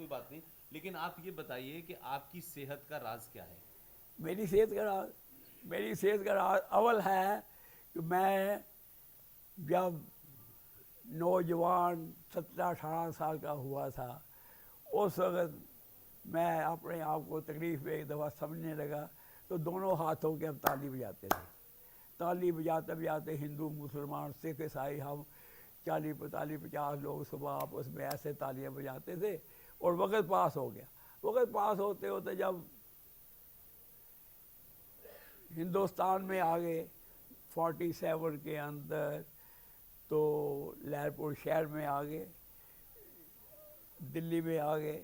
कोई बात नहीं, लेकिन आप ये बताइए कि आपकी सेहत का राज क्या है? मेरी सेहत का राज, मेरी सेहत का राज अव्वल है कि मैं जब नौजवान 17-18 साल का हुआ था, उस वक़्त मैं अपने आप को तकलीफ़ में एक दफ़ा समझने लगा, तो दोनों हाथों के हम ताली बजाते थे। ताली बजाते बजाते हिंदू मुसलमान सिख ईसाई हम 40 45 50 लोग सुबह आपस में ऐसे तालियां बजाते थे, और वक़्त पास हो गया। वक़्त पास होते होते जब हिंदुस्तान में आ गए 47 के अंदर, तो लहरपुर शहर में आ गए, दिल्ली में आ गए,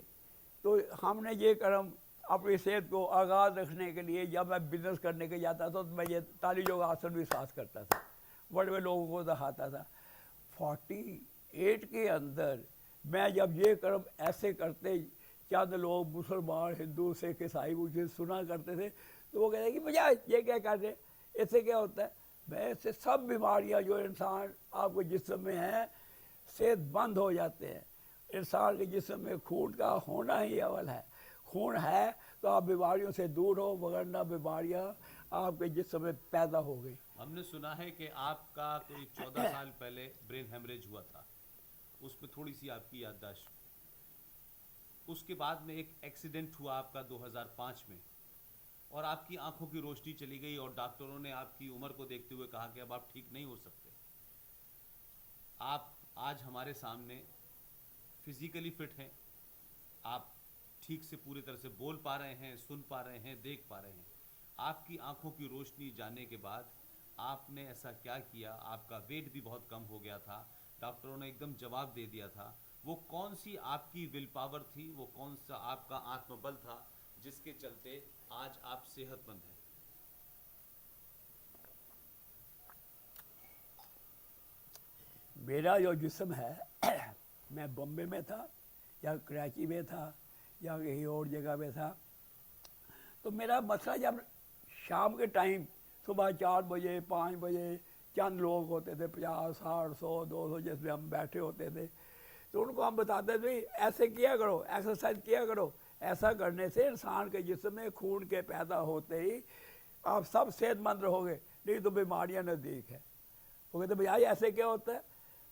तो हमने ये कर्म अपनी सेहत को आगाज़ रखने के लिए, जब मैं बिज़नेस करने के जाता था तो मैं ये ताली योगासन भी साथ करता था, बड़े बड़े लोगों को दिखाता था। 48 के अंदर मैं जब ये कर्म ऐसे करते, चंद लोग मुसलमान हिंदू सिख ईसाई मुझे सुना करते थे, तो वो कहते कि भैया ये क्या कर रहे, इससे क्या होता है? मैं इससे सब बीमारियां जो इंसान आपके जिस्म में हैं सेहतमंद हो जाते हैं। इंसान के जिस्म में खून का होना ही अव्वल है। खून है तो आप बीमारियों से दूर हो, वरना बीमारियां आपके जिस्म में पैदा हो गई। हमने सुना है कि आपका कोई 14 साल पहले ब्रेन हेमरेज हुआ था, उसमें थोड़ी सी आपकी याददाश्त, उसके बाद में एक एक्सीडेंट हुआ आपका 2005 में, और आपकी आंखों की रोशनी चली गई, और डॉक्टरों ने आपकी उम्र को देखते हुए कहा कि अब आप ठीक नहीं हो सकते। आप आज हमारे सामने फिजिकली फिट हैं, आप ठीक से पूरी तरह से बोल पा रहे हैं, सुन पा रहे हैं, देख पा रहे हैं। आपकी आंखों की रोशनी जाने के बाद आपने ऐसा क्या किया? आपका वेट भी बहुत कम हो गया था, डॉक्टरों ने एकदम जवाब दे दिया था। वो कौन सी आपकी विल पावर थी, वो कौन सा आपका आत्मबल था जिसके चलते आज आप सेहतमंद हैं? मेरा जो जिस्म है मैं बॉम्बे में था या कराची में था या कहीं और जगह में था, तो मेरा मसला जब शाम के टाइम सुबह 4 बजे 5 बजे चंद लोग होते थे, 50 60 100 200 जिसमें हम बैठे होते थे, तो उनको हम बताते थे ऐसे किया करो, एक्सरसाइज किया करो। ऐसा करने से इंसान के जिस्म में खून के पैदा होते ही आप सब सेहतमंद रहोगे, नहीं तो बीमारियां नज़दीक है। वो कहते भैया ऐसे क्या होता है?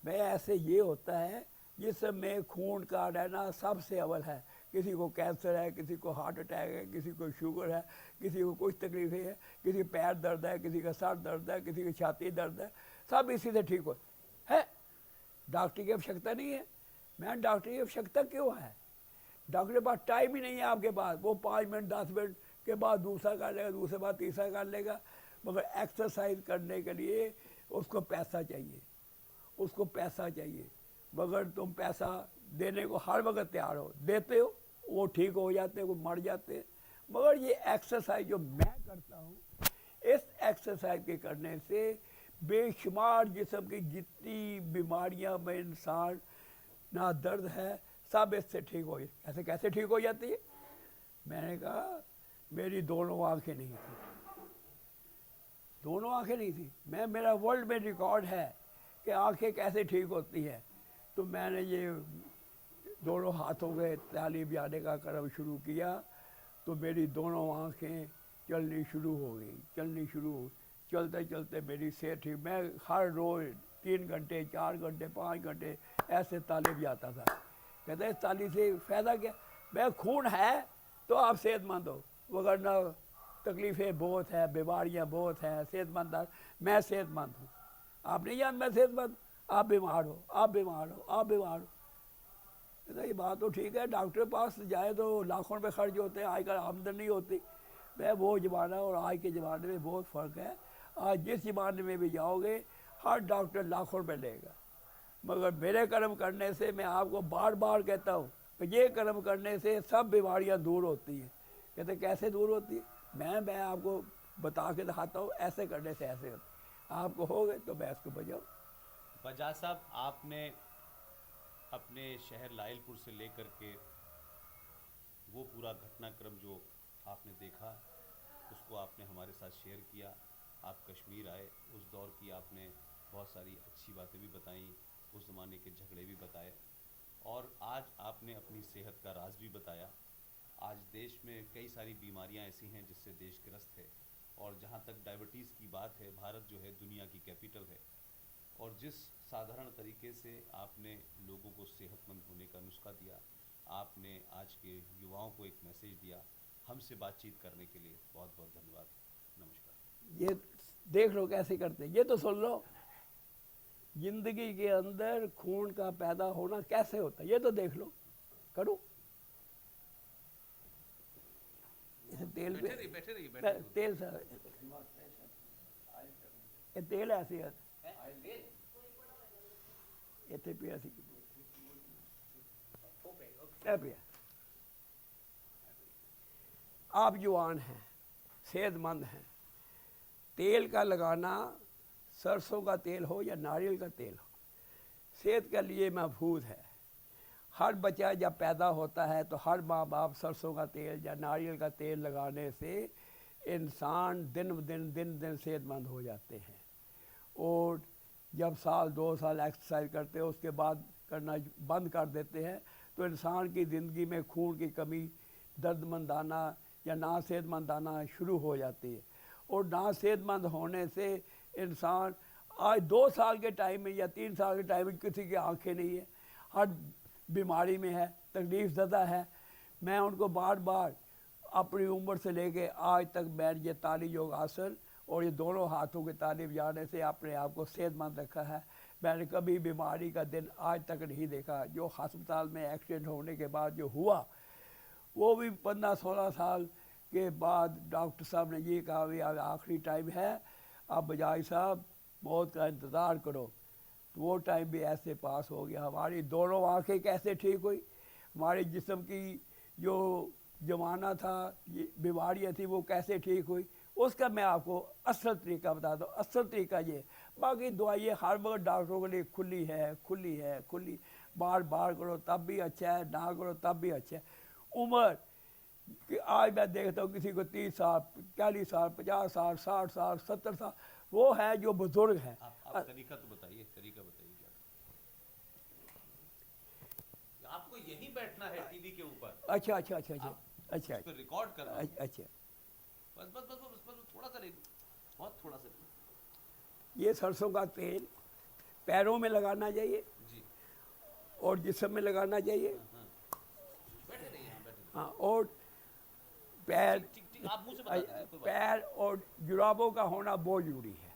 भाई ऐसे ये होता है जिसमें खून का रहना सबसे अव्वल है। किसी को कैंसर है, किसी को हार्ट अटैक है, किसी को शुगर है, किसी को कुछ तकलीफें है, किसी का पैर दर्द है, किसी का सर दर्द है, किसी की छाती दर्द है, सब इसी से ठीक हो है। डॉक्टर की आवश्यकता नहीं है। मैं डॉक्टर की आवश्यकता क्यों है? डॉक्टर के पास टाइम ही नहीं है आपके पास। वो 5 मिनट 10 मिनट के बाद दूसरा कर लेगा, दूसरे बाद तीसरा कर लेगा, मगर एक्सरसाइज करने के लिए उसको पैसा चाहिए, उसको पैसा चाहिए। मगर तुम पैसा देने को हर वक्त तैयार हो, देते हो, वो ठीक हो जाते हैं, वो मर जाते हैं। मगर ये एक्सरसाइज जो मैं करता हूँ, इस एक्सरसाइज के करने से बेशुमार जिस्म की जितनी बीमारियां में इंसान ना दर्द है, सब इससे ठीक हो। ऐसे कैसे ठीक हो जाती है? मैंने कहा मेरी दोनों आंखें नहीं थी, दोनों आंखें नहीं थी। मेरा वर्ल्ड में रिकॉर्ड है कि आंखें कैसे ठीक होती हैं। तो मैंने ये दोनों हाथों के ताली बजाने का कर्म शुरू किया, तो मेरी दोनों आंखें चलनी शुरू हो गई, चलनी शुरू हो। चलते चलते मेरी सेहत ठीक। मैं हर रोज़ 3 घंटे 4 घंटे 5 घंटे ऐसे ताली बजाता था। कहते हैं ताली से फ़ायदा क्या? मैं खून है तो आप सेहतमंद हो, वरना तकलीफ़ें बहुत हैं, बीमारियां बहुत हैं। सेहतमंद मैं सेहतमंद हूँ, आप नहीं जानते मैं सेहतमंद, आप बीमार हो, आप बीमार हो, आप बीमार हो। तो ये बात तो ठीक है, डॉक्टर के पास जाए तो लाखों रुपये खर्च होते हैं, आजकल आमदनी नहीं होती। मैं वो ज़माना और आज के ज़माने में बहुत फ़र्क है। आज जिस ज़माने में भी जाओगे हर डॉक्टर लाखों रुपये लेगा, मगर मेरे कर्म करने से, मैं आपको बार बार कहता हूँ कि ये कर्म करने से सब बीमारियाँ दूर होती हैं। कहते कैसे दूर होती है? मैं आपको बता के दिखाता हूँ, ऐसे करने से ऐसे होती है। आपको हो गए तो मैं इसको बजाऊँ। बजाज साहब, आपने अपने शहर लायलपुर से लेकर के वो पूरा घटनाक्रम जो आपने देखा, उसको आपने हमारे साथ शेयर किया। आप कश्मीर आए, उस दौर की आपने बहुत सारी अच्छी बातें भी बताई, उस ज़माने के झगड़े भी बताए। और आज आपने अपनी सेहत का राज भी बताया। आज देश में कई सारी बीमारियां ऐसी हैं जिससे देश ग्रस्त है, और जहां तक डायबिटीज़ की बात है, भारत जो है दुनिया की कैपिटल है। और जिस साधारण तरीके से आपने लोगों को सेहतमंद होने का नुस्खा दिया, आपने आज के युवाओं को एक मैसेज दिया, हमसे बातचीत करने के लिए बहुत बहुत धन्यवाद। नमस्कार। ये देख लो कैसे करते हैं, ये तो सुन लो, जिंदगी के अंदर खून का पैदा होना कैसे होता है, ये तो देख लो। करो इसे तेल पे, बैठे रहिए, बैठे रहिए। तेल सा, ये तेल ऐसी है, इतने पिया सी पिया। आप जवान हैं, सेहतमंद हैं, तेल का लगाना सरसों का तेल हो या नारियल का तेल हो, सेहत के लिए महफूज है। हर बच्चा जब पैदा होता है तो हर माँ बाप सरसों का तेल या नारियल का तेल लगाने से इंसान दिन ब दिन सेहतमंद हो जाते हैं। और जब साल 2 साल एक्सरसाइज करते हैं उसके बाद करना बंद कर देते हैं तो इंसान की ज़िंदगी में खून की कमी, दर्दमंद आना या ना सेहतमंद आना शुरू हो जाती है। और ना सेहतमंद होने से इंसान आज 2 साल के टाइम में या 3 साल के टाइम में किसी की आंखें नहीं है, हर बीमारी में है, तकलीफ ज़्यादा है। मैं उनको बार बार अपनी उम्र से लेके आज तक मैं ये ताली योग आसन और ये दोनों हाथों के ताली बजाने से अपने आप को सेहतमंद रखा है। मैंने कभी बीमारी का दिन आज तक नहीं देखा। जो अस्पताल में एक्सीडेंट होने के बाद जो हुआ वो भी 15-16 साल के बाद डॉक्टर साहब ने ये कहा भी अब आखिरी टाइम है, अब बजाज साहब मौत का इंतज़ार करो। तो वो टाइम भी ऐसे पास हो गया। हमारी दोनों आंखें कैसे ठीक हुई, हमारे जिस्म की जो जमाना था, ये बीमारियाँ थी, वो कैसे ठीक हुई, उसका मैं आपको असल तरीका बता दूँ। असल तरीका ये, बाकी दवाइयाँ हर वक्त डॉक्टरों के लिए खुली है, खुली है, खुली, बार बार करो तब भी अच्छा है, ना करो तब भी अच्छा है। उम्र कि आज मैं देखता हूँ किसी को 30 साल, 40 साल, 50 साल, 60 साल, 70 साल, वो है जो बुजुर्ग है। आप तरीका तो बताइए, तरीका बताइए क्या। आपको यहीं बैठना है टीवी के ऊपर। अच्छा अच्छा अच्छा अच्छा अच्छा उस पर रिकॉर्ड करना। अच्छा, बस बस बस बस बस थोड़ा सा ले, बहुत थोड़ा सा। ये सरसों का तेल पैरों में लगाना चाहिए जी, और जिस्म में लगाना चाहिए। बैठे रहिए, हाँ बैठे रहिए। हाँ, और पैर, ठीक ठीक, आप मुंह से बता दीजिए, कोई बात पैर और जुराबों का होना बहुत ज़रूरी है,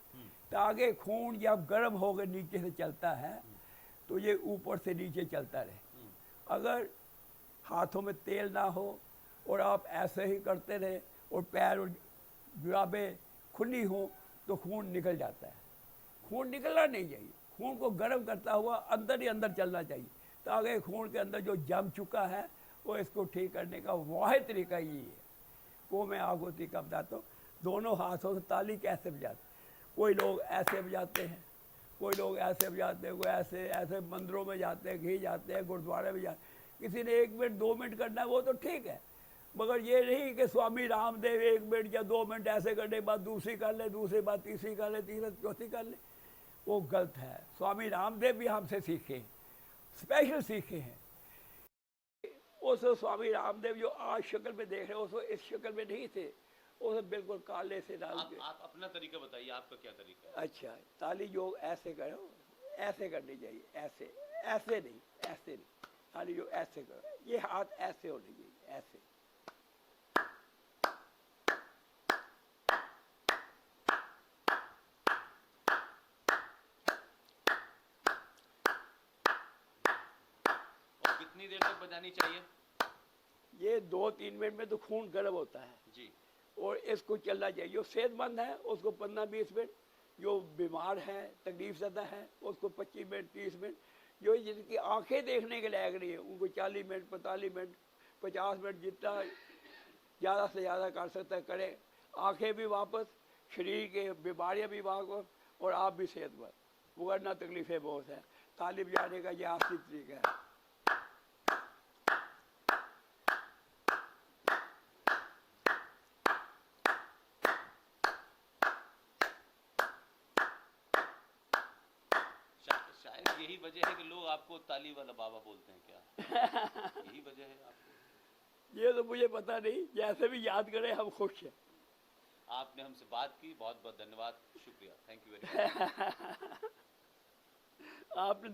ताकि खून जब गर्म होकर नीचे से चलता है तो ये ऊपर से नीचे चलता रहे। अगर हाथों में तेल ना हो और आप ऐसे ही करते रहे और पैर और जुराबें खुली हों तो खून निकल जाता है। खून निकलना नहीं चाहिए, खून को गर्म करता हुआ अंदर ही अंदर चलना चाहिए, ताकि खून के अंदर जो जम चुका है वो इसको ठीक करने का वाहिद तरीका ये है। वो मैं आपको तरीका बताता हूँ। दोनों हाथों से ताली कैसे बजाते, कोई लोग ऐसे बजाते हैं, कोई लोग ऐसे बजाते हैं, कोई ऐसे ऐसे मंदिरों में जाते हैं, कहीं जाते हैं, गुरुद्वारे में जाते हैं। किसी ने 1 मिनट 2 मिनट करना है वो तो ठीक है, मगर ये नहीं कि स्वामी रामदेव 1 मिनट या 2 मिनट ऐसे करने के बाद दूसरी कर ले, दूसरी बात तीसरी कर ले, तीसरी चौथी कर ले, वो गलत है। स्वामी रामदेव भी हमसे सीखे, स्पेशल सीखे हैं। उस स्वामी रामदेव जो आज शक्ल में देख रहे हो उसको इस शक्ल में नहीं थे, उसे बिल्कुल काले से डाल के। आप अपना तरीका बताइए, आपका क्या तरीका है। अच्छा, ताली योग ऐसे करो, ऐसे करनी चाहिए, ऐसे, ऐसे नहीं, ऐसे नहीं, ताली योग ऐसे करो, ये हाथ ऐसे होने चाहिए, ऐसे। और कितनी देर तक बजानी चाहिए। ये 2-3 मिनट में तो खून गर्म होता है जी, और इसको चलना चाहिए। जो सेहतमंद है उसको 15-20 मिनट, जो बीमार है, तकलीफ ज़्यादा है, उसको 25 मिनट, 30 मिनट, जो जिनकी आंखें देखने के लायक नहीं है उनको 40 मिनट, 45 मिनट, 50 मिनट, जितना ज़्यादा से ज़्यादा कर सकता है करें। आंखें भी वापस, शरीर के बीमारियाँ भी वापस, और आप भी सेहतमंद, वरना तकलीफ़ें बहुत हैं। ताली बजाने का ये आखिरी तरीका है। शायद यही यही वजह है कि लोग आपको ताली वाला बाबा बोलते हैं क्या? यही वजह है आपको? ये तो मुझे पता नहीं, जैसे भी याद करें हम खुश हैं। आपने हमसे बात की, बहुत बहुत धन्यवाद, शुक्रिया, थैंक यू वेरी मच। आपने